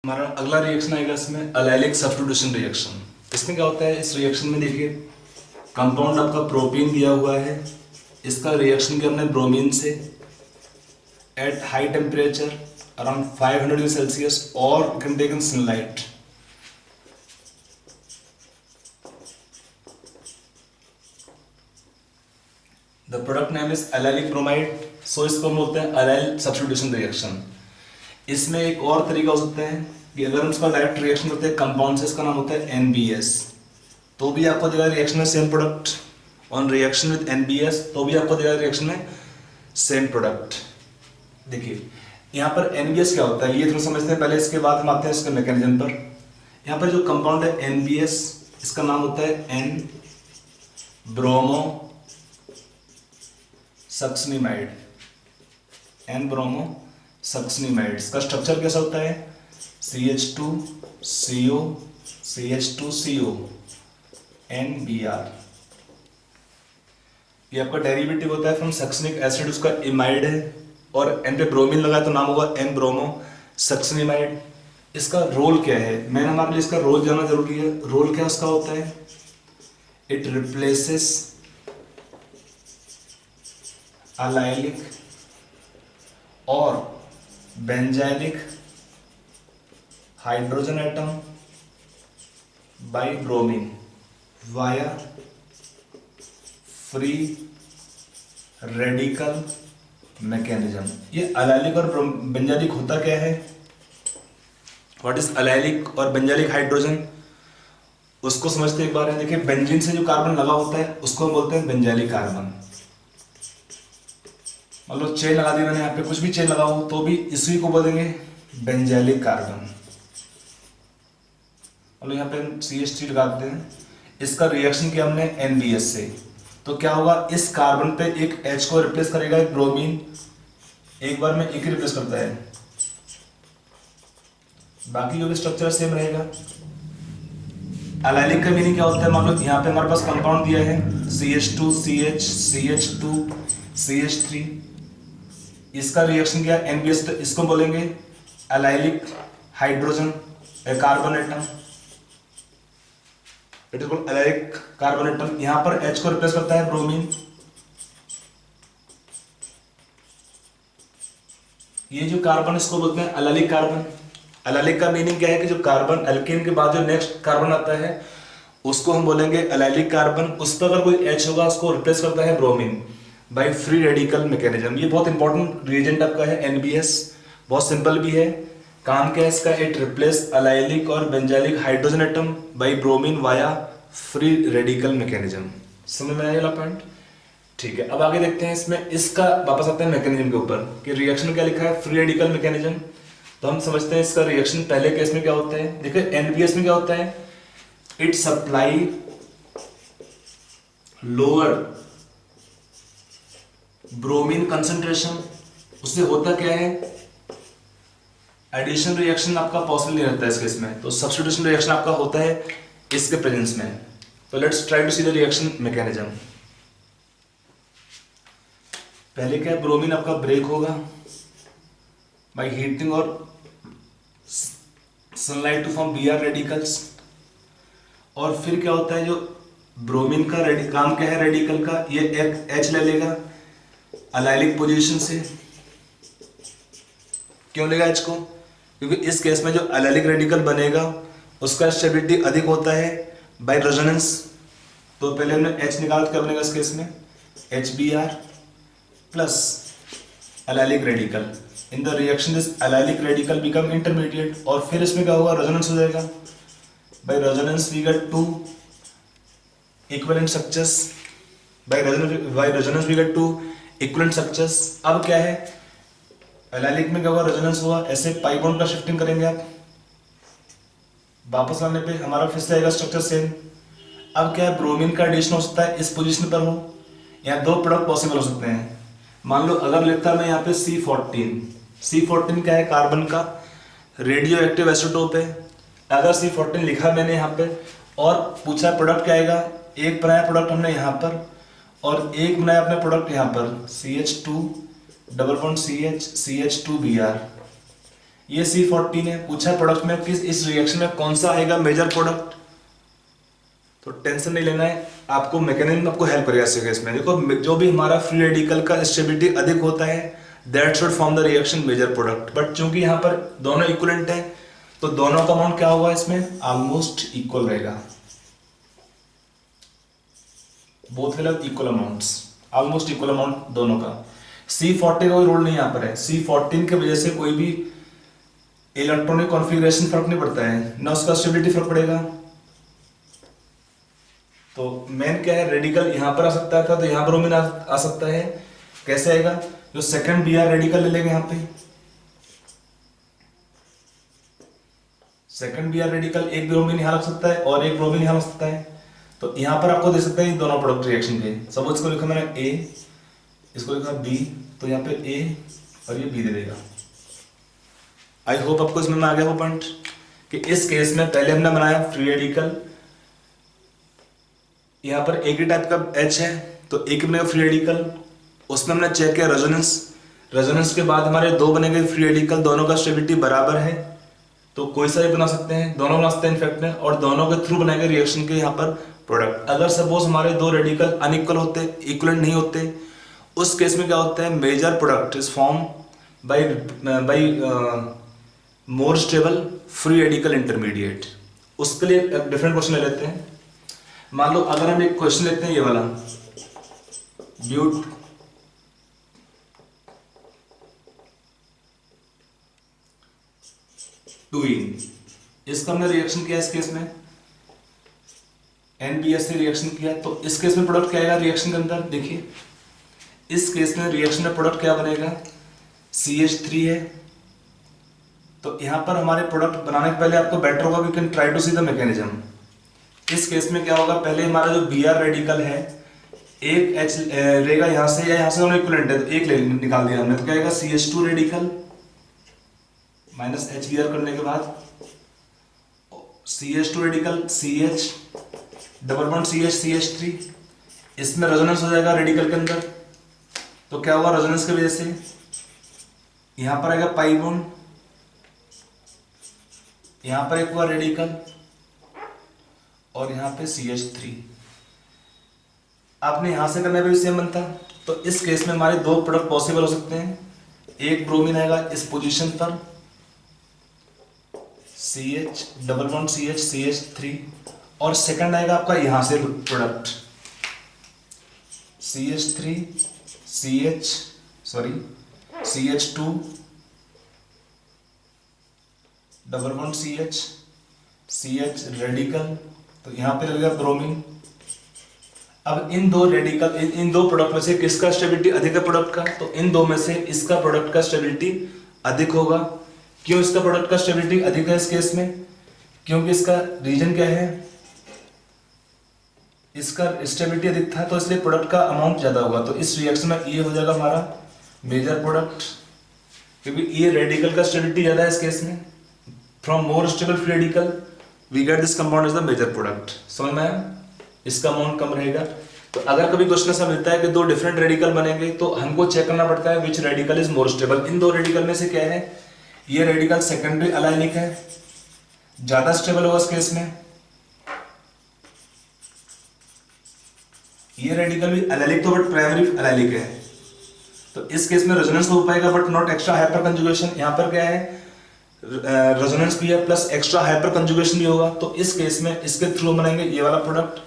हमारा अगला रिएक्शन आएगा इसमें अलेलिक सब्स्टिट्यूशन रिएक्शन। इसमें क्या होता है, इस रिएक्शन में देखिए कंपाउंड आपका प्रोपीन दिया हुआ है, इसका रिएक्शन किया हमने ब्रोमीन से at high temperature around 500 degree Celsius और can take in sunlight. The product name is allylic bromide, so इसको हम बोलते हैं एलाइल सब्स्टिट्यूशन रिएक्शन। इसमें एक और तरीका हो सकता है कि अगर हम इसका डायरेक्ट रिएक्शन करते हैं कंपाउंड से, इसका नाम होता है NBS, तो भी आपको देगा रिएक्शन में same product. On reaction with NBS तो भी आपको देगा रिएक्शन में सेम प्रोडक्ट। देखिए यहाँ पर NBS क्या होता है ये थोड़ा समझते हैं पहले, इसके बाद हम आते हैं इसके मैकेनिज्म पर। यहाँ पर जो कंपाउंड है NBS, इसका नाम होता है N ब्रोमो सक्सनिमाइड, N ब्रोमो सक्सनिमाइड। इसका स्ट्रक्चर कैसा होता है, CH2CO CH2CO NBr। ये आपका डेरिवेटिव होता है फ्रॉम सक्सनिक एसिड, उसका इमाइड है और N पे ब्रोमीन लगा तो नाम होगा N ब्रोमो सक्सनिमाइड। इसका रोल क्या है, मैंने हमारे लिए इसका रोल जानना जरूरी है। रोल क्या उसका होता है, इट रिप्लेसेस अलाइलिक और benzylic hydrogen atom by bromine via free radical mechanism. ये अलाइलिक और बेंजाइलिक होता क्या है, व्हाट इज अलाइलिक और बेंजाइलिक हाइड्रोजन, उसको समझते एक बार है। देखिए बेंजीन से जो कार्बन लगा होता है उसको हम बोलते हैं बेंजाइलिक कार्बन। मतलब चेन लगा दी मैंने यहाँ पे, कुछ भी चेन लगाओ तो भी इसी को बोलेंगे बेंजाइलिक कार्बन। मतलब यहाँ पे हम CH3 लगाते हैं, इसका रिएक्शन किया हमने NBS से, तो क्या होगा, इस कार्बन पे एक H को रिप्लेस करेगा एक ब्रोमीन, एक बार में एक ही रिप्लेस करता है, बाकी जो भी स्ट्रक्चर सेम रहेगा। अलाइलिक का मीनिंग क्या होता है, मान लो यहाँ पे हमारे पास कंपाउंड दिया है CH2 CH CH2 CH3, इसका रिएक्शन किया NBS, तो इसको बोलेंगे allylic hydrogen carbon atom, it is called allylic carbon atom. यहां पर H को रिप्लेस करता है ब्रोमीन। ये जो कार्बन इसको बोलते हैं अलाइलिक कार्बन। अलाइलिक का मीनिंग क्या है कि जो कार्बन अल्केन के बाद जो नेक्स्ट कार्बन आता है उसको हम बोलेंगे अलाइलिक कार्बन। उस पर अगर कोई H होगा उसको रिप्लेस करता है bromine by free radical mechanism. ये बहुत इंपॉर्टेंट रिएजेंट आपका है NBS, बहुत सिंपल भी है। काम क्या है इसका, इट रिप्लेस अलाइलिक और benzylic hydrogen atom by bromine via free radical mechanism. समझ में आया पॉइंट, ठीक है। अब आगे देखते हैं इसमें, इसका वापस आते हैं मैकेनिज्म के ऊपर कि रिएक्शन क्या लिखा है, फ्री रेडिकल मैकेनिज्म। तो हम समझते हैं इसका रिएक्शन पहले केस में क्या होता है। देखिए NBS में क्या होता है, it supply lower bromine concentration. उससे होता क्या है, एडिशन रिएक्शन आपका पॉसिबल नहीं रहता है इस केस में, तो सब्स्टिट्यूशन रिएक्शन आपका होता है इसके प्रेजेंस में। तो let's try to see the reaction mechanism. पहले क्या है, ब्रोमीन आपका ब्रेक होगा बाय हीटिंग और sunlight to form Br radicals. और फिर क्या होता है, जो ब्रोमीन का काम क्या है रेडिकल का, ये एक H ले लेगा अलाइलिक पोजीशन से। क्यों लेगा H को, क्योंकि इस केस में जो अलाइलिक रेडिकल बनेगा उसका स्टेबिलिटी अधिक होता है बाय रेजोनेंस। तो पहले हमने H निकाल कर बनेगा इस केस में HBr plus allylic radical. In the reaction this allylic radical become intermediate, और फिर इसमें क्या होगा, रेजोनेंस हो जाएगा। By resonance we get two equivalent structures, by resonance we get two equivalent structures. अब क्या है, एलाइलिक में क्या होगा, रेजोनेंस हुआ, ऐसे पाई बॉन्ड का शिफ्टिंग करेंगे आप, वापस आने पे हमारा फिर से आएगा स्ट्रक्चर सेम। अब क्या है, ब्रोमीन का एडिशन हो सकता है इस पोजीशन पर हो, या दो प्रोडक्ट पॉसिबल हो सकते हैं। मान लो अगर लिखता मैं यहाँ पे C14 क्या है, कार्बन का रेडियो एक्टिव आइसोटोप है। अगर C14 लिखा मैंने यहाँ पे और पूछा प्रोडक्ट क्या आएगा, एक बनाया प्रोडक्ट हमने यहाँ पर और एक बनाया अपने प्रोडक्ट यहाँ पर CH2 double bond CH CH2Br। ये C14 है, पूछा है प्रोडक्ट में किस इस रिएक्शन में कौन सा आएगा मेजर प्रोडक्ट। तो टेंशन नहीं लेना है, आपको मैकेनिज्म आपको हेल्प करेगा इस केस में। देखो जो भी हमारा फ्री रेडिकल का स्टेबिलिटी अधिक होता है that should form the reaction major product. But चूंकि यहाँ पर दोनों इक्वलेंट है तो दोनों का अमाउंट क्या होगा इसमें, ऑलमोस्ट इक्वल रहेगा। Both will have equal amounts, almost equal amount दोनों का। C14 का कोई रूल नहीं यहाँ पर है। C14 की वजह से कोई भी इलेक्ट्रॉनिक कॉन्फ़िगरेशन फर्क नहीं पड़ता है, ना उसका स्टेबिलिटी फर्क पड़ेगा। तो मेन क्या है, रेडिकल यहाँ पर आ सकता था तो यहाँ पर ब्रोमीन आ सकता है। कैसे आएगा, जो सेकंड Br रेडिकल ले लेंगे यहाँ पे, सेकंड Br रेडिकल एक ब्रोमीन यहाँ रख सकता है और एक ब्रोमीन यहाँ रख सकता है। तो यहाँ पर आपको दे सकता है दोनों प्रोडक्ट रिएक्शन के। सपोज इसको लिखा मैंने A, इसको लिखा B, तो यहाँ पे A और ये B दे देगा। आई होप आपको इसमें आ गया वो पॉइंट कि इस केस में पहले हमने बनाया फ्री रेडिकल, यहाँ पर एक ही टाइप का H है तो एक बनेगा फ्री रेडिकल, उसमें हमने चेक किया रेजोनेंस के बाद हमारे दो बनेंगे फ्री रेडिकल, दोनों का स्टेबिलिटी बराबर है तो कोई सा भी बना सकते हैं, दोनों बना सकते हैं इनफैक्ट में, और दोनों के थ्रू बनाएंगे रिएक्शन के यहाँ पर प्रोडक्ट। अगर सपोज हमारे दो रेडिकल अनइक्वल होते, इक्वलेंट नहीं होते, उस केस में क्या होता है, major product is form by more stable free radical intermediate. उसके लिए एक डिफरेंट क्वेश्चन ले लेते हैं। मान लो अगर हम एक क्वेश्चन लेते हैं ये वाला, ब्यूटूइन, इसका हमने रिएक्शन किया इस केस में NBS से रिएक्शन किया, तो इस केस में प्रोडक्ट क्या आएगा रिएक्शन के अंदर, देखिए इस केस में रिएक्शन में प्रोडक्ट क्या बनेगा, CH3 है। तो यहां पर हमारे प्रोडक्ट बनाने के पहले आपको बेटर होगा, we can try to see the mechanism. इस केस में क्या होगा, पहले हमारा जो Br रेडिकल है एक H रहेगा यहाँ से या यहाँ से, दोनों इक्विवेलेंट है तो एक ले निकाल दिया हमने, तो क्या आएगा CH2 रेडिकल माइनस HBr करने के बाद CH2 radical CH double bond CH3, इसमें रेजोनेंस हो जाएगा रेडिकल के अंदर। तो क्या हुआ, रेजोनेंस की वजह से यहां पर आएगा पाई बॉन्ड, यहां पर एक हुआ रेडिकल और यहां पे CH3। आपने यहां से करने पे भी सेम बनता। तो इस केस में हमारे दो प्रोडक्ट पॉसिबल हो सकते हैं, एक ब्रोमीन आएगा इस पोजीशन पर CH डबल बॉन्ड CH3, और सेकंड आएगा आपका यहां से product CH2 double bond CH radical, तो यहां पे लगेगा ब्रोमीन। अब इन दो रेडिकल इन दो प्रोडक्ट में से किसका स्टेबिलिटी अधिक है प्रोडक्ट का, तो इन दो में से इसका प्रोडक्ट का स्टेबिलिटी अधिक होगा। क्यों इसका प्रोडक्ट का स्टेबिलिटी अधिक है इस केस में, क्योंकि इसका रीजन क्या है, इसका स्टेबिलिटी अधिक था तो इसलिए प्रोडक्ट का अमाउंट ज्यादा होगा। तो इस रिएक्शन में ये हो जाएगा हमारा मेजर प्रोडक्ट, क्योंकि ये रेडिकल का स्टेबिलिटी ज्यादा है इस केस में। From more stable free radical we get this compound is the major product. समझ में आया, इसका अमाउंट कम रहेगा। तो अगर कभी क्वेश्चन ऐसा मिलता है कि दो डिफरेंट रेडिकल बनेंगे तो हमको चेक करना पड़ता है विच रेडिकल इज मोर स्टेबल। इन दो रेडिकल में से क्या है, ये रेडिकल सेकेंडरी अलाइनिक है, ज्यादा स्टेबल होगा इस केस में। ये रेडिकल भी एलाइलिक तो बट प्राइमरी एलाइलिक है, तो इस केस में रेजोनेंस हो पाएगा but not extra hyper conjugation. यहां पर क्या है, रेजोनेंस भी है प्लस एक्स्ट्रा हाइपर कंजुगेशन भी होगा। तो इस केस में इसके थ्रू बनेंगे ये वाला प्रोडक्ट,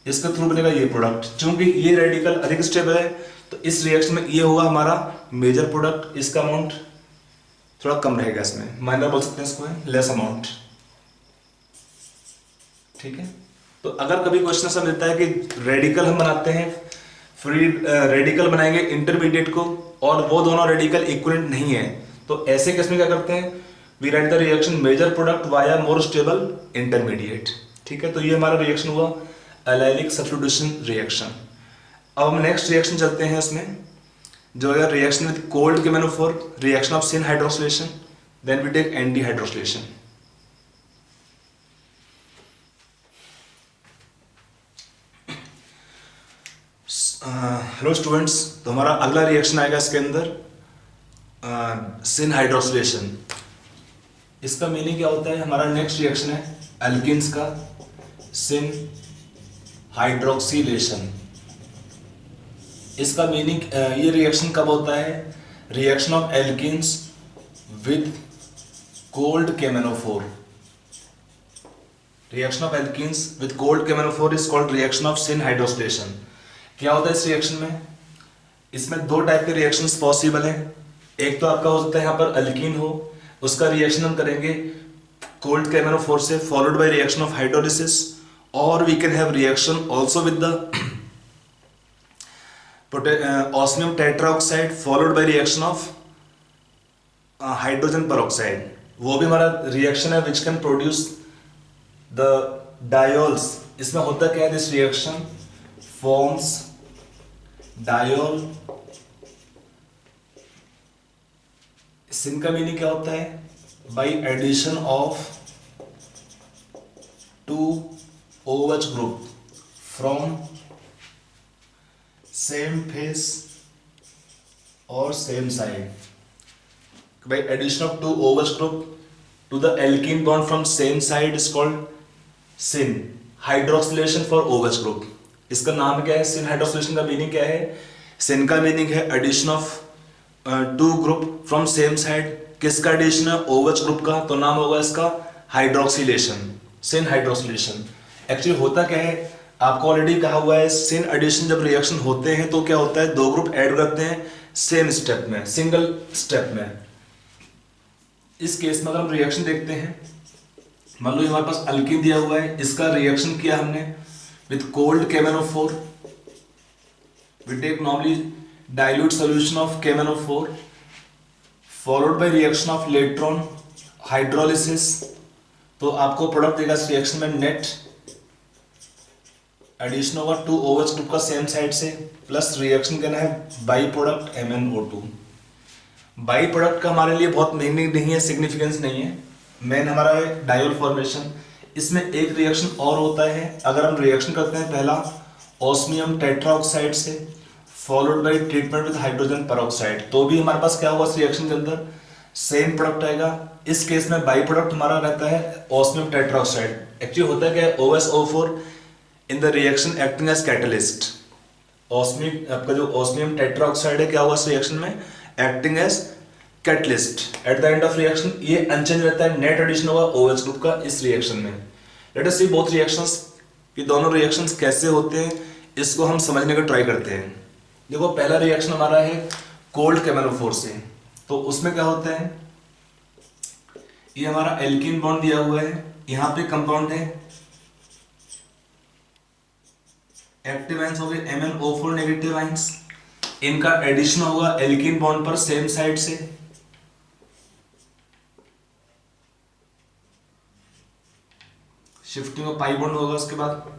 इसके थ्रू बनेगा ये प्रोडक्ट। चूंकि ये रेडिकल अधिक स्टेबल है तो इस रिएक्शन में ये होगा हमारा मेजर प्रोडक्ट, इसका अमाउंट थोड़ा कम रहेगा, इसमें माइनर बोल सकते हैं इसको, है लेस अमाउंट। ठीक है, तो अगर कभी क्वेश्चन ऐसा मिलता है कि रेडिकल हम बनाते हैं, फ्री रेडिकल बनाएंगे इंटरमीडिएट को और वो दोनों रेडिकल इक्विवेलेंट नहीं है, तो ऐसे केस में क्या करते हैं, we write the reaction major product via more stable intermediate. ठीक है, तो ये हमारा रिएक्शन हुआ एलाइलिक सब्स्टिट्यूशन रिएक्शन। अब हम नेक्स्ट रिएक्शन चलते हैं, इसमें जो है reaction with cold KMnO four, reaction of syn hydroxylation, then we take anti hydroxylation. Hello students, तो हमारा अगला रिएक्शन आएगा इसके अंदर सिन हाइड्रोक्सिलेशन। इसका मीनिंग क्या होता है, हमारा नेक्स्ट रिएक्शन है एल्किन्स का सिन हाइड्रोक्सिलेशन। इसका मीनिंग ये रिएक्शन कब होता है, reaction of alkenes with cold KMnO four. Reaction of alkenes with cold KMnO four is called reaction of syn hydroxylation. क्या होता है इस रिएक्शन में, इसमें दो टाइप के रिएक्शंस पॉसिबल हैं। एक तो आपका हो सकता है यहाँ पर अल्कीन हो, उसका रिएक्शन हम करेंगे कोल्ड केमेनोफोर से followed by reaction of hydrolysis, और we can have reaction also with the osmium tetroxide followed by reaction of hydrogen peroxide। वो भी हमारा रिएक्शन है which can produce the diols. इसमें होता क्या है, this reaction forms diol. Syn का मीनिंग क्या होता है, by addition of two OH group from same face और same side. By addition of two OH group to the alkene bond from same side is called syn hydroxylation for OH group. इसका नाम क्या है, सिन hydroxylation का meaning क्या है, सिन का meaning है addition of two group from same side. किसका एडिशन है, OH ग्रुप का, तो नाम होगा इसका हाइड्रोक्सिलेशन, सिन हाइड्रोक्सिलेशन। एक्चुअली होता क्या है, आपको ऑलरेडी कहा हुआ है, सिन एडिशन जब रिएक्शन होते हैं तो क्या होता है, दो ग्रुप ऐड करते हैं सेम स्टेप में, सिंगल स्टेप में। इस केस में अगर हम रिएक्शन देखते हैं, मान लो हमारे पास अल्कीन दिया हुआ है, इसका रिएक्शन किया हमने with cold KMnO four, we take normally dilute solution of KMnO four followed by reaction of electron hydrolysis. तो आपको प्रोडक्ट देगा इस रिएक्शन में नेट एडिशन होगा टू OH ग्रुप का सेम साइड से, प्लस रिएक्शन करना है by product MnO2। By product का हमारे लिए बहुत मीनिंग नहीं है, सिग्निफिकेंस नहीं है, मेन हमारा है डायोल फॉर्मेशन। इसमें एक रिएक्शन और होता है, अगर हम रिएक्शन करते हैं पहला ऑस्मियम टेट्राऑक्साइड से followed bye treatment with hydrogen peroxide, तो भी हमारे पास क्या होगा, इस रिएक्शन के अंदर सेम प्रोडक्ट आएगा। इस केस में बाई प्रोडक्ट हमारा रहता है ऑस्मियम टेट्राऑक्साइड। एक्चुअली होता है क्या है, OSO4 in the reaction acting as catalyst. Osmium आपका जो ऑस्मियम टेट्राऑक्साइड है क्या हुआ इस रिएक्शन में, acting as catalyst. At the end of reaction ये अनचेंज रहता है, नेट एडिशन होगा OH ग्रुप का इस रिएक्शन में। Let us see both reactions, कि दोनों रिएक्शंस कैसे होते हैं, इसको हम समझने का ट्राई करते हैं। देखो पहला रिएक्शन हमारा है कोल्ड केमेनोफोर से, तो उसमें क्या होता है, ये हमारा एल्कीन बॉन्ड दिया हुआ है, यहाँ पे कंपाउंड है, एक्टिव आयंस हो गए MnO4 नेगेटिव आयंस, इनका एडिशन होगा एल्कीन बॉन्ड पर सेम साइड से, शिफ्टिंग ऑफ पाई बॉन्ड होगा उसके बाद।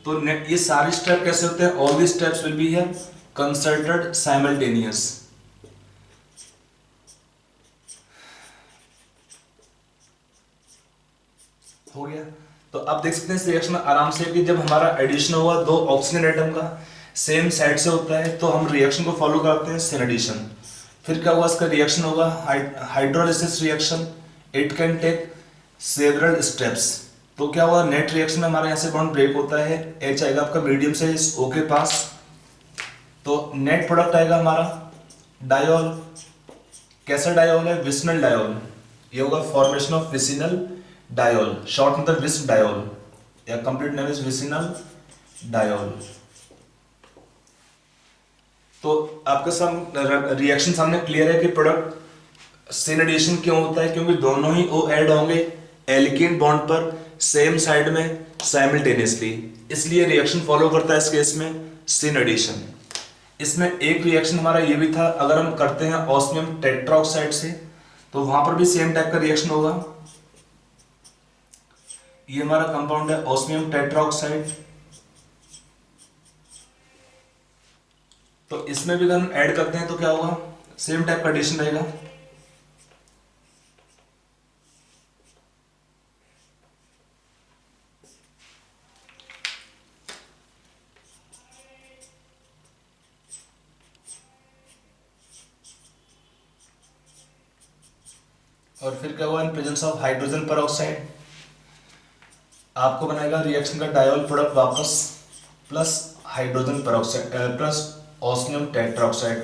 तो ये सारे स्टेप कैसे होते हैं, all the steps will be here consulted simultaneous. हो गया, तो आप देख सकते हैं इस रिएक्शन में आराम से कि जब हमारा एडिशन हुआ दो ऑक्सीजन एटम का सेम साइड से होता है, तो हम रिएक्शन को फॉलो करते हैं सिन एडिशन। फिर क्या हुआ, इसका रिएक्शन होगा hydrolysis reaction, it can take several steps. तो क्या हुआ, नेट रिएक्शन में हमारा यहाँ से बॉन्ड ब्रेक होता है, H आएगा आपका मीडियम से इस O के पास, तो नेट प्रोडक्ट आएगा हमारा डायोल। कैसा डायोल है, विसिनल डायोल। ये होगा formation of vicinal diol, short मतलब विस्क डायोल, या complete name is vicinal diol. तो आपका सब रिएक्शन सामने क्लियर है कि प्रोडक्ट सिन एडिशन क्यों होता है, क्योंकि दोनों ही O ऐड होंगे एल्कीन बॉन्ड पर सेम साइड में साइमल्टेनियसली, इसलिए रिएक्शन फॉलो करता है इस केस में सिन एडिशन। इसमें एक रिएक्शन हमारा ये भी था, अगर हम करते हैं ऑस्मियम टेट्राऑक्साइड से, तो वहां पर भी सेम टाइप का रिएक्शन होगा। ये हमारा कंपाउंड है ऑस्मियम टेट्राऑक्साइड, तो इसमें भी अगर हम ऐड करते हैं तो क्या होगा, सेम टाइप का एडिशन रहेगा। और फिर क्या हुआ, in presence of hydrogen peroxide आपको बनाएगा रिएक्शन का डायोल प्रोडक्ट वापस plus hydrogen peroxide plus osmium tetroxide.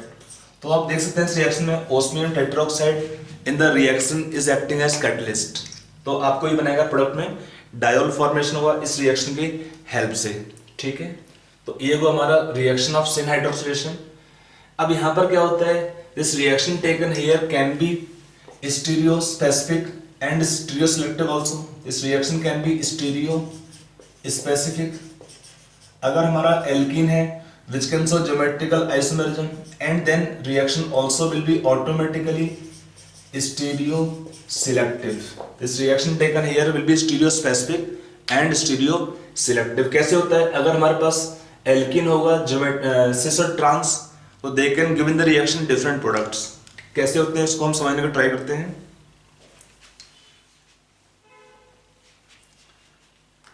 तो आप देख सकते हैं इस रिएक्शन में osmium tetroxide in the reaction is acting as catalyst. तो आपको ये बनेगा प्रोडक्ट में डायोल फॉर्मेशन हुआ इस रिएक्शन की हेल्प से, ठीक है। तो ये वो हमारा रिएक्शन ऑफ सिन हाइड्रोक्सिलेशन। अब यहाँ पर क्या होता है, this reaction taken here can be stereo specific and stereo selective also. This reaction can be stereo specific. अगर हमारा एल्कीन है which can show geometrical isomerism and then reaction also will be automatically stereo selective. This reaction taken here will be stereo specific and stereo selective. कैसे होता है, अगर हमारे पास alkene होगा सिस और ट्रांस तो they can give in the reaction different products. कैसे होते हैं इसको हम समझने का ट्राई करते हैं।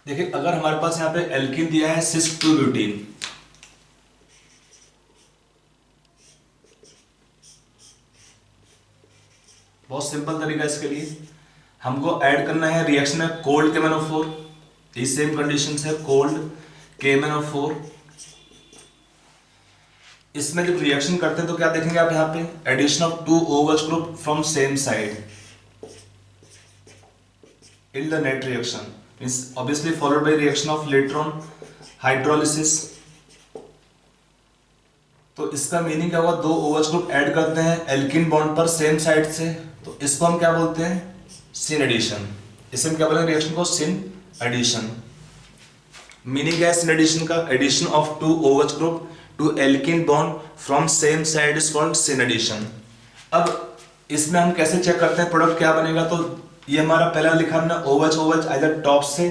देखिए अगर हमारे पास यहाँ पे एल्कीन दिया है सिस 2 ब्यूटीन, बहुत सिंपल तरीका इसके लिए, हमको ऐड करना है रिएक्शन में कोल्ड KMnO4, ये सेम कंडीशन है कोल्ड KMnO4। इसमें जब रिएक्शन करते हैं तो क्या देखेंगे आप यहाँ पे, addition of 2 OH group from same side in the net reaction means obviously followed by reaction of later on hydrolysis. तो इसका मीनिंग क्या हुआ, 2 OH ग्रुप ऐड करते हैं एल्कीन बॉन्ड पर सेम साइड से, तो इसको हम क्या बोलते हैं, सिन एडिशन। इसे हम क्या बोलेंगे रिएक्शन को, सिन एडिशन। मीनिंग क्या है सिन एडिशन का, addition of 2 OH group to alkene bond from same side is called syn addition. अब इसमें हम कैसे चेक करते हैं प्रोडक्ट क्या बनेगा, तो ये हमारा पहला लिखा हमने OH आइदर टॉप से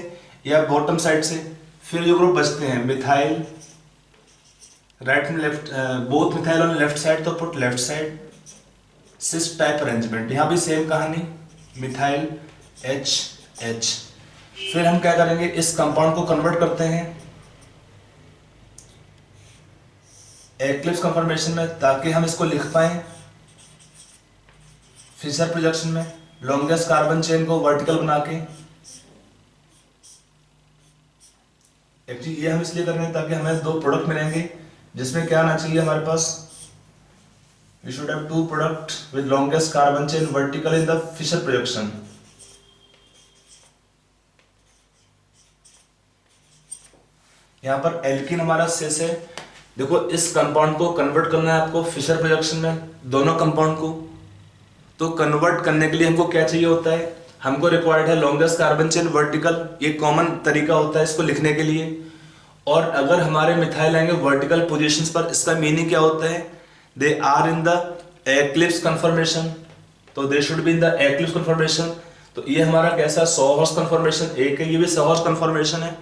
या बॉटम साइड से, फिर जो ग्रुप बचते हैं मिथाइल राइट में left, both methyl on left side तो पुट लेफ्ट साइड, सिस टाइप अरेंजमेंट, यहाँ भी सेम कहानी मिथाइल HH। फिर हम क्या करेंगे, इस कंपाउंड को कन्वर्ट करते हैं एक्लिप्स कंफर्मेशन में ताकि हम इसको लिख पाए फिशर प्रोजेक्शन में लॉन्गेस्ट कार्बन चेन को वर्टिकल बना के। एक्चुअली ये हम इसलिए कर रहे हैं ताकि हमें 2 प्रोडक्ट मिलेंगे जिसमें क्या आना चाहिए हमारे पास, we should have 2 product with longest carbon chain vertical in the Fisher projection। यहाँ पर एल्कीन हमारा सिस है, देखो इस कंपाउंड को कन्वर्ट करना है आपको फिशर प्रोजेक्शन में दोनों कंपाउंड को। तो कन्वर्ट करने के लिए हमको क्या चाहिए होता है, हमको रिक्वायर्ड है लॉन्गेस्ट कार्बन चेन वर्टिकल, ये कॉमन तरीका होता है इसको लिखने के लिए। और अगर हमारे मिथाइल आएंगे वर्टिकल पोजीशंस पर, इसका मीनिंग क्या होता है, they are in the eclipse conformation, तो they should be in the eclipse conformation. तो ये हमारा कैसा सॉहॉर्स कन्फर्मेशन एक है, ये भी सॉहॉर्स कन्फर्मेशन है,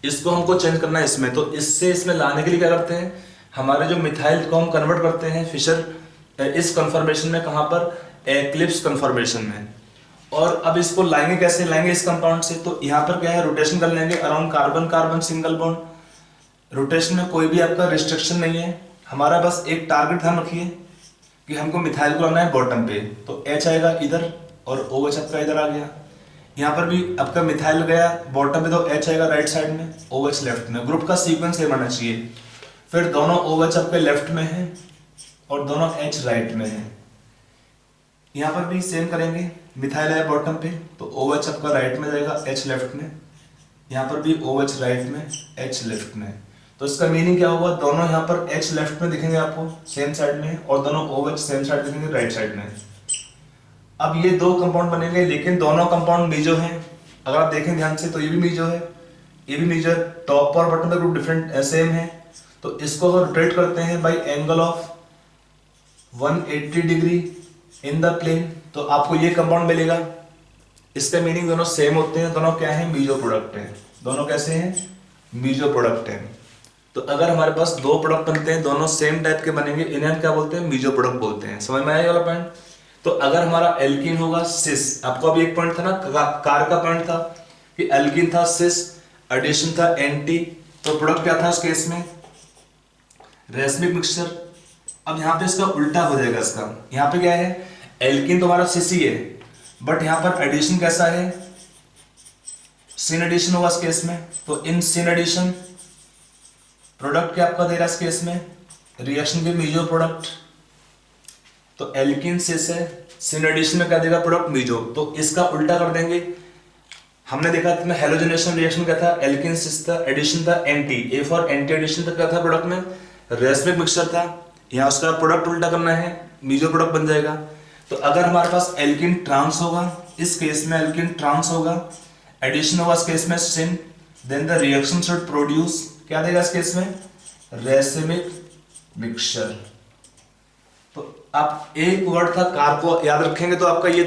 इसको हमको चेंज करना है इसमें। तो इससे इसमें लाने के लिए क्या करते हैं, हमारे जो मिथाइल को हम कन्वर्ट करते हैं फिशर इस कन्फर्मेशन में, कहाँ पर, एक्लिप्स कन्फर्मेशन में। और अब इसको लाएंगे कैसे, लाएंगे इस कंपाउंड से, तो यहाँ पर क्या है रोटेशन कर लेंगे around carbon carbon single bond. Rotation में कोई भी आपका रिस्ट्रिक्शन नहीं है, हमारा बस एक टारगेट ध्यान रखिए कि हमको मिथाइल को लाना है बॉटम पे, तो H आएगा इधर और OH आपका इधर आ गया। यहाँ पर भी आपका मिथाइल गया बॉटम पे तो H आएगा राइट साइड में, OH लेफ्ट में। ग्रुप का सीक्वेंस सेम आना चाहिए। फिर दोनों OH आपके लेफ्ट में है और दोनों H राइट में है। यहाँ पर भी सेम करेंगे, मिथाइल है बॉटम पे तो OH आपका राइट में जाएगा, H लेफ्ट में। यहाँ पर भी OH राइट में, H लेफ्ट में। तो इसका मीनिंग क्या हुआ, दोनों यहाँ पर H लेफ्ट में दिखेंगे आपको सेम साइड में और दोनों OH सेम साइड दिखेंगे राइट साइड में। अब ये 2 कंपाउंड बनेंगे, लेकिन दोनों कंपाउंड मीजो हैं। अगर आप देखें ध्यान से तो ये भी मीजो है, ये भी मीजो है, टॉप और बॉटम का ग्रुप डिफरेंट सेम है। तो इसको हम रोटेट करते हैं by angle of 180 degree in the plane, तो आपको ये कंपाउंड मिलेगा। इसका मीनिंग दोनों सेम होते हैं, दोनों क्या है, मीजो प्रोडक्ट है। दोनों कैसे हैं, मीजो प्रोडक्ट है। तो अगर हमारे पास 2 प्रोडक्ट बनते हैं दोनों सेम टाइप के बनेंगे, इन्हें हम क्या बोलते हैं, मीजो प्रोडक्ट बोलते हैं। समझ में आया वाला पॉइंट। तो अगर हमारा एल्कीन होगा सिस, आपको अभी एक पॉइंट था ना कार का पॉइंट था कि एल्कीन था सिस, एडिशन था एंटी, तो प्रोडक्ट क्या था उस केस में, रेसमिक मिक्सचर। अब यहाँ पे इसका उल्टा हो जाएगा, इसका यहाँ पे क्या है, एल्कीन तो हमारा सिस ही है, बट यहां पर एडिशन कैसा है, सिन एडिशन होगा इस केस में। तो इन सिन एडिशन प्रोडक्ट क्या आपका दे रहा है इस केस में, रिएक्शन के मीजो प्रोडक्ट। तो एल्किन सिस है, सिन एडिशन में क्या देगा प्रोडक्ट मीजो। तो इसका उल्टा कर देंगे। हमने देखा था हेलोजनेशन रिएक्शन क्या था, एल्किन सिस था, एडिशन था anti, a for anti addition तक क्या था प्रोडक्ट में, रेसमिक मिक्सचर था। यहाँ उसका प्रोडक्ट उल्टा करना है, मीजो प्रोडक्ट बन जाएगा। तो अगर हमारे पास एल्किन ट्रांस होगा, इस केस में एल्किन ट्रांस होगा, एडिशन होगा इस केस में syn, then the reaction should produce क्या देगा इस केस में, रेसिमिक मिक्सचर। तो आप एक वर्ड था कार को याद रखेंगे तो आपका ये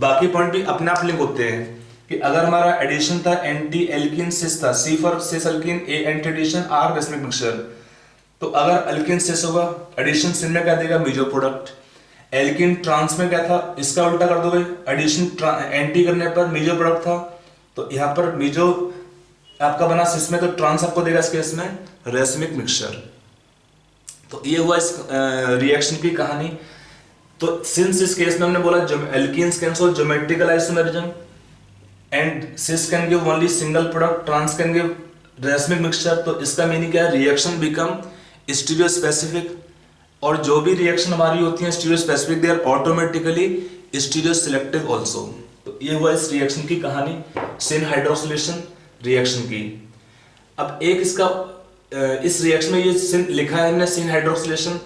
बाकी पॉइंट भी अपने आप लिंक होते हैं कि अगर हमारा एडिशन था एंटी एल्किन सिस था, see for cis alkene, a anti addition, are racemic mixture. तो अगर एल्किन सिस होगा, एडिशन सिन में क्या देगा मीजो प्रोडक्ट। एल्किन ट्रांस में क्या था, इसका उल्टा कर दोगे, एडिशन एंटी करने पर मीजो प्रोडक्ट था। तो यहाँ पर मीजो आपका बना सिस में, तो ट्रांस आपको देगा इस केस में रेसिमिक मिक्सचर। तो ये हुआ इस रिएक्शन की कहानी। तो सिंस इस केस में हमने बोला alkenes can show geometrical isomerism and cis can give only single product, trans can give racemic mixture. तो इसका मीनिंग क्या है, रिएक्शन बिकम स्टीरियो स्पेसिफिक, और जो भी रिएक्शन हमारी होती है stereospecific, they are automatically stereoselective also. तो ये हुआ इस रिएक्शन की कहानी, सिन हाइड्रोक्सिलेशन रिएक्शन की। अब एक इसका इस रिएक्शन में ये सिन लिखा है हमने, सिन हाइड्रोक्सिलेशन,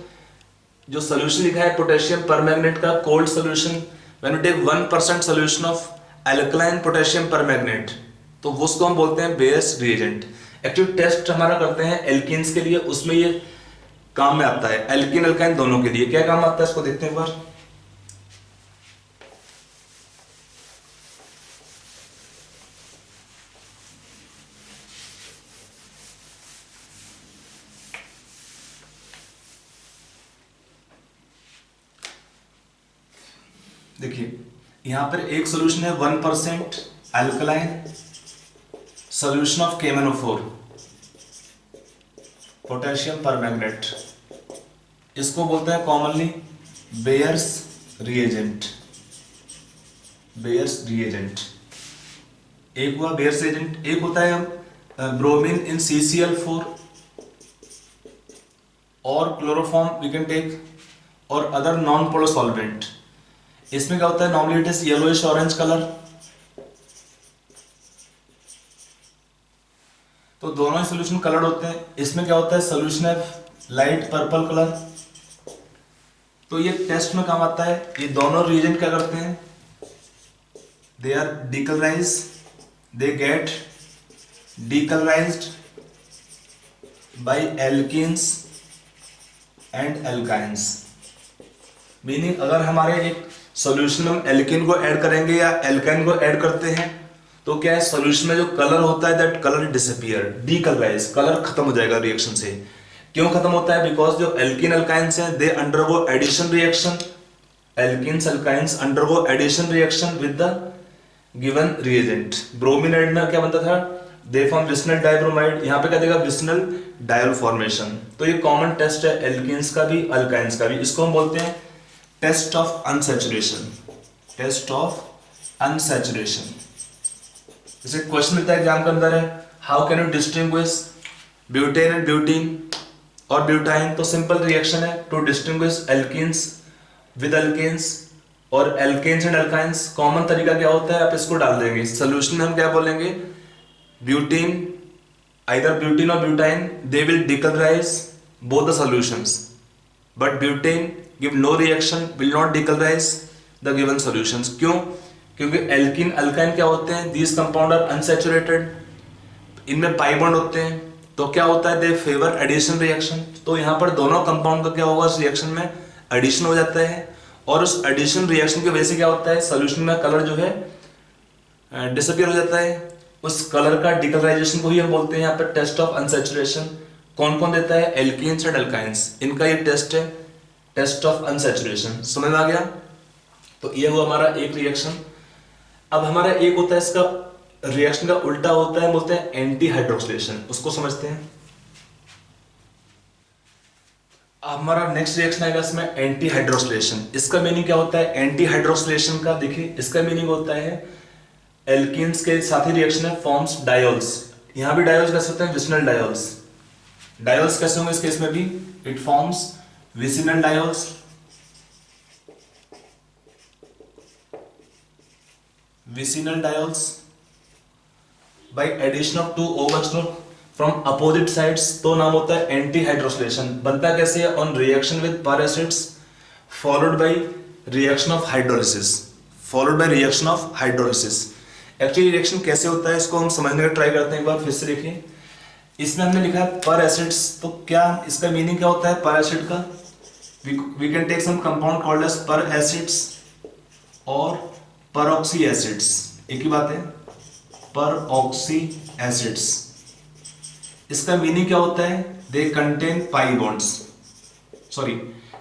जो सोल्यूशन लिखा है पोटेशियम परमैंगनेट का cold solution, when you take 1% solution of alkaline potassium permanganate, तो वो उसको हम बोलते हैं बेयर्स रिएजेंट। एक्चुअली टेस्ट हमारा करते हैं एल्कीन्स के लिए, उसमें ये काम में आता है, एल्कीन एल्काइन दोनों के लिए। क्या काम आता है इसको देखते हैं एक बार। देखिए यहां पर एक सॉल्यूशन है 1% alkaline solution of KMnO4 potassium permanganate, इसको बोलते हैं commonly bears reagent. Bears reagent एक हुआ बेयर्स रिएजेंट, एक होता है ब्रोमीन इन CCl4 और क्लोरोफॉर्म वी कैन टेक, और अदर नॉन पोलर सॉल्वेंट। इसमें क्या होता है, normally it is yellowish orange colour. तो दोनों ही सॉल्यूशन कलर्ड होते हैं। इसमें क्या होता है, सॉल्यूशन है लाइट पर्पल कलर। तो ये टेस्ट में काम आता है। ये दोनों रिएजेंट क्या करते हैं, they are decolourise, they get decolourised by alkenes and alkynes. Meaning अगर हमारे एक सॉल्यूशन में हम एल्कीन को ऐड करेंगे या एल्काइन को ऐड करते हैं, तो क्या है, सॉल्यूशन में जो कलर होता है that colour disappear, decolourise, colour खत्म हो जाएगा रिएक्शन से। क्यों खत्म होता है, बिकॉज जो एल्कीन एल्काइंस हैं they undergo addition reaction, alkenes alkynes undergo addition reaction with the given reagent. Bromine add में क्या बनता था, दे फॉर्म विस्नल डाइब्रोमाइड, यहाँ पे क्या देगा, विस्नल डायल फॉर्मेशन। तो ये कॉमन टेस्ट है एल्कीन्स का भी अल्काइंस का भी। इसको हम बोलते हैं test of unsaturation, test of unsaturation. जैसे क्वेश्चन मिलता है एग्जाम के अंदर है, how can you distinguish butane and butene और ब्यूटाइन। तो सिंपल रिएक्शन है to distinguish alkenes with alkanes और एल्केन्स एंड एल्काइंस। कॉमन तरीका क्या होता है, आप इसको डाल देंगे सोल्यूशन में, हम क्या बोलेंगे, ब्यूटीन, आइदर ब्यूटीन और butyne, they will decolourise both the solutions, but butane give no reaction, will not decolourise the given solutions. क्यों, क्योंकि एल्कीन अल्काइन क्या होते हैं, दीज कंपाउंड आर अनसैचुरेटेड, इनमें पाई बॉन्ड होते हैं। तो क्या होता है, दे फेवर एडिशन रिएक्शन। तो यहाँ पर दोनों कंपाउंड का क्या होगा, इस रिएक्शन में एडिशन हो जाता है, और उस एडिशन रिएक्शन की वजह से क्या होता है, सोल्यूशन में कलर जो है डिसअपीयर हो जाता है। उस कलर का डिकलराइजेशन को ही हम बोलते हैं यहाँ पर टेस्ट ऑफ अनसैचुरेशन। कौन कौन देता है, एल्कीन्स एंड एल्काइंस, इनका ये टेस्ट है, टेस्ट ऑफ अनसैचुरेशन। समझ में आ गया। तो ये हुआ हमारा एक रिएक्शन। अब हमारा एक होता है इसका रिएक्शन का उल्टा होता है, बोलते हैं एंटी हाइड्रोक्सिलेशन, उसको समझते हैं। हमारा नेक्स्ट रिएक्शन आएगा इसमें एंटी हाइड्रोक्सिलेशन। इसका मीनिंग क्या होता है एंटी हाइड्रोक्सिलेशन का? देखिए इसका मीनिंग होता है एल्कीन्स के साथ ही रिएक्शन है फॉर्म्स डायोल्स। यहां भी डायोल्स कैसे होते हैं? Vicinal diols. डायोल्स कैसे होंगे इस केस में भी? It forms vicinal diols, vicinal diols by addition of two OH group from opposite sides. तो नाम होता है एंटी हाइड्रोक्सिलेशन। बनता कैसे है? On reaction with peracids followed by reaction of hydrolysis, followed by reaction of hydrolysis. Actually reaction कैसे होता है इसको हम समझने का ट्राई करते हैं। एक बार फिर से देखिए, इसमें हमने लिखा है पर एसिड्स, तो क्या इसका मीनिंग क्या होता है पर एसिड का? We can take some compound called as peracids और परऑक्सी एसिड्स। एक ही बात है, परऑक्सी एसिड्स। इसका मीनिंग क्या होता है? They contain pi bonds, sorry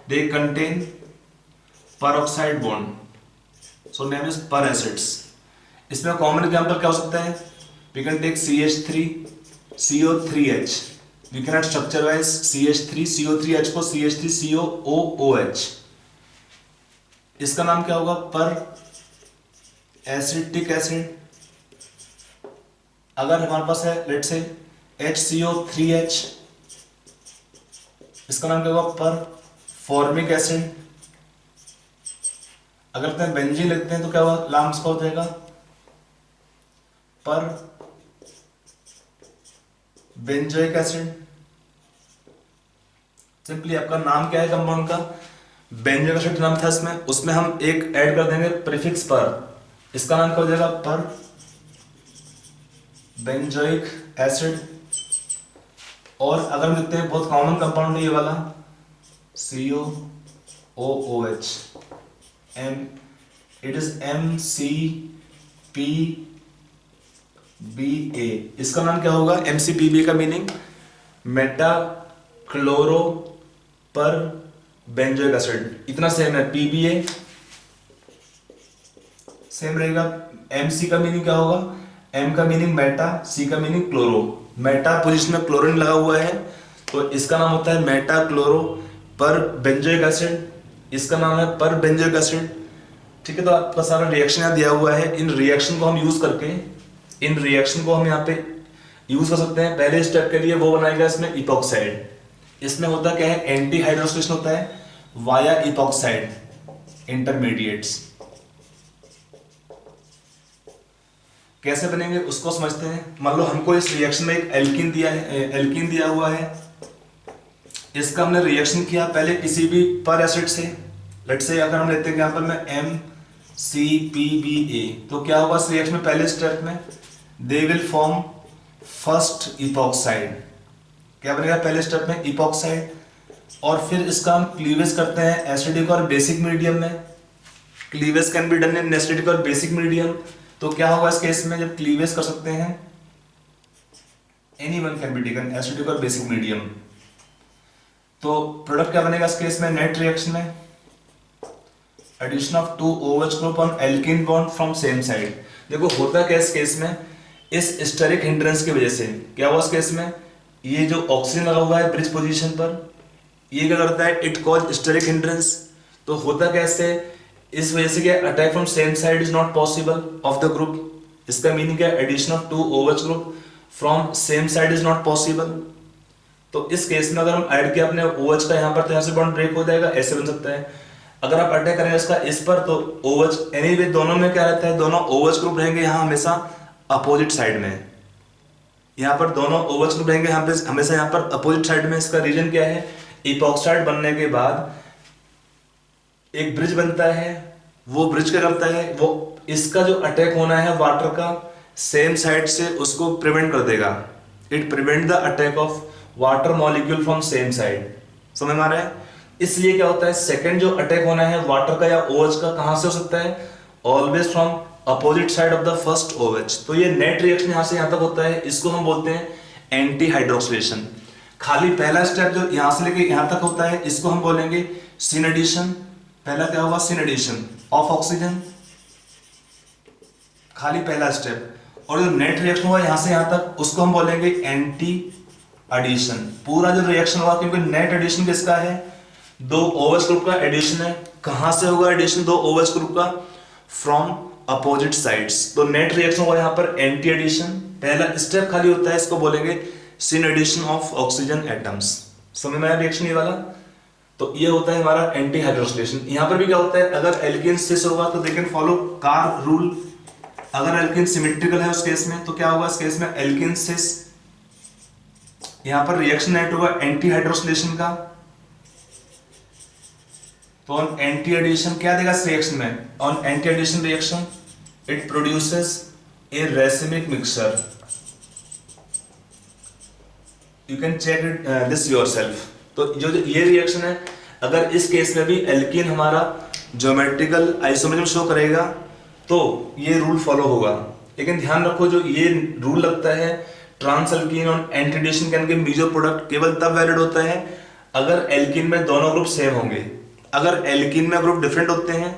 they contain peroxide bond, so name is peracids. इसमें कॉमन एग्जांपल क्या हो सकता है? We can take CH3 CO3H। We can write structure wise CH3 CO3H को CH3 COOH। इसका नाम क्या होगा? पर एसिटिक एसिड। अगर हमारे पास है लेट्स से HCO3H, इसका नाम क्या होगा? पर फॉर्मिक एसिड। अगर बेंजीन लिखते हैं तो क्या होगा? नाम इसका हो जाएगा पर बेंजोइक एसिड। सिंपली आपका नाम क्या है कंपाउंड का? बेंजोइक एसिड नाम था इसमें, उसमें हम एक ऐड कर देंगे प्रीफिक्स पर। इसका नाम क्या हो जाएगा? पर बेंजोइक एसिड। और अगर हम लिखते हैं बहुत कॉमन कंपाउंड है ये वाला COOH, इट इज MCPBA। इसका नाम क्या होगा? MCPBA का मीनिंग मेटा क्लोरो पर बेंजोइक एसिड। इतना सेम है, PBA सेम रहेगा। MC का मीनिंग क्या होगा? M का मीनिंग मेटा, C का मीनिंग क्लोरो। मेटा पोजीशन में क्लोरीन लगा हुआ है तो इसका नाम होता है मेटा क्लोरो पर बेंजोइक एसिड। इसका नाम है पर बेंजोइक एसिड। ठीक है, तो आपका सारा रिएक्शन यहाँ दिया हुआ है। इन रिएक्शन को हम यूज करके, इन रिएक्शन को हम यहाँ पे यूज कर सकते हैं। पहले स्टेप के लिए वो बनाएगा इसमें इपॉक्साइड। इसमें होता क्या है? एंटी हाइड्रोक्सिलेशन होता है वाया इपॉक्साइड इंटरमीडिएट्स। कैसे बनेंगे उसको समझते हैं। मान लो हमको इस रिएक्शन में एक एल्कीन दिया हुआ है। इसका हमने रिएक्शन किया पहले किसी भी पर एसिड से। लेट्स से अगर हम लेते हैं एग्जांपल में MCPBA, तो क्या होगा इस रिएक्शन में? पहले स्टेप में they will form first epoxide. क्या बनेगा पहले स्टेप में? इपॉक्साइड। और फिर इसका हम क्लीवेज करते हैं एसिडिक और बेसिक मीडियम में। Cleavage can be done in acidic और बेसिक मीडियम। तो क्या होगा इस केस में जब क्लीवेज कर सकते हैं? Anyone can be taken, acidic और बेसिक मीडियम। तो प्रोडक्ट क्या बनेगा इस केस में? नेट रिएक्शन में addition of two OH group on alkene bond from same side. देखो होता क्या इस केस में? इस स्टेरिक हिंड्रेंस की वजह से क्या हुआ इस केस में? ये जो ऑक्सीजन लगा हुआ है ब्रिज पोजीशन पर, ये क्या करता है? It cause steric hindrance. तो होता कैसे? इस वजह से क्या attack from same side is not possible of the group. इसका मीनिंग क्या? Addition of two OH group from same side is not possible. तो इस केस में अगर हम ऐड किया अपने OH का यहाँ पर, तो यहाँ से बॉन्ड ब्रेक हो जाएगा, ऐसे बन सकता है। अगर आप अटैक करेंगे इसका इस पर, तो OH एनीवे दोनों में क्या रहता है? दोनों OH ग्रुप रहेंगे यहाँ हमेशा अपोजिट साइड में। यहाँ पर दोनों OH ग्रुप रहेंगे यहाँ पे हमेशा यहाँ पर अपोजिट साइड में। इसका रीजन क्या है? इपॉक्साइड बनने के बाद एक ब्रिज बनता है। वो ब्रिज क्या करता है? वो इसका जो अटैक होना है वाटर का सेम साइड से, उसको प्रिवेंट कर देगा। It prevent the attack of water molecule from same side. समझ में आ रहा है? इसलिए क्या होता है? सेकंड जो अटैक होना है वाटर का या OH का, कहां से हो सकता है? Always from opposite side of the first OH। तो ये नेट रिएक्शन यहां से यहां तक होता है, इसको हम बोलते हैं एंटी हाइड्रोक्सिलेशन। खाली पहला स्टेप जो यहां से लेके यहां तक होता है, इसको हम बोलेंगे सिन एडिशन। पहला क्या होगा? सिन एडिशन ऑफ ऑक्सीजन, खाली पहला स्टेप। और जो नेट रिएक्शन हुआ यहां से यहां तक, उसको हम बोलेंगे एंटी एडिशन। पूरा जो रिएक्शन हुआ, क्योंकि नेट एडिशन किसका है? दो OH ग्रुप का एडिशन है, कहां से होगा एडिशन दो OH ग्रुप का? From opposite sides. तो नेट रिएक्शन होगा यहाँ पर एंटी एडिशन, पहला स्टेप खाली होता है, इसको बोलेंगे syn addition of oxygen atoms. समझ में आया रिएक्शन ये वाला? तो ये होता है हमारा एंटी हाइड्रोक्सिलेशन। यहाँ पर भी क्या होता है, अगर एल्केन सिस होगा तो they can follow car rule. अगर एल्केन सिमेट्रिकल है उस केस में तो क्या होगा, इस केस में एल्केन सिस, यहाँ पर रिएक्शन नेट होगा एंटी हाइड्रोक्सिलेशन का। तो ऑन एंटी एडिशन क्या देगा इस रिएक्शन में? On anti addition reaction it produces a racemic mixture. You can check it this yourself. तो जो ये रिएक्शन है, अगर इस केस में भी एल्कीन हमारा ज्योमेट्रिकल आइसोमरिज्म शो करेगा तो ये रूल फॉलो होगा। लेकिन ध्यान रखो जो ये रूल लगता है ट्रांस एल्कीन और anti addition can give major product, केवल तब वैलिड होता है अगर एल्कीन में दोनों ग्रुप सेम होंगे। अगर एल्कीन में ग्रुप डिफरेंट होते हैं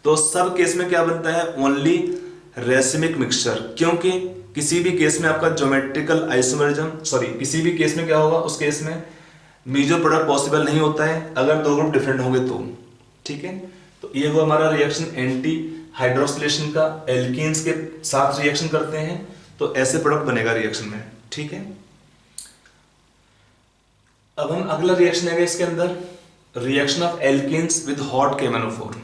तो सब केस में क्या बनता है, ओनली रेसिमिक मिक्सचर। क्योंकि किसी भी केस में आपका ज्योमेट्रिकल आइसोमरिज्म, सॉरी किसी भी केस में क्या होगा, उस केस में मेजर प्रोडक्ट पॉसिबल नहीं होता है अगर दो ग्रुप डिफरेंट होंगे तो। ठीक है, तो ये वो हमारा रिएक्शन एंटी हाइड्रोक्सिलेशन का, एल्कीन्स के साथ रिएक्शन करते हैं तो ऐसे प्रोडक्ट बनेगा रिएक्शन में। ठीक है, अब हम अगला रिएक्शन है इसके अंदर, reaction of alkenes with hot KMnO4।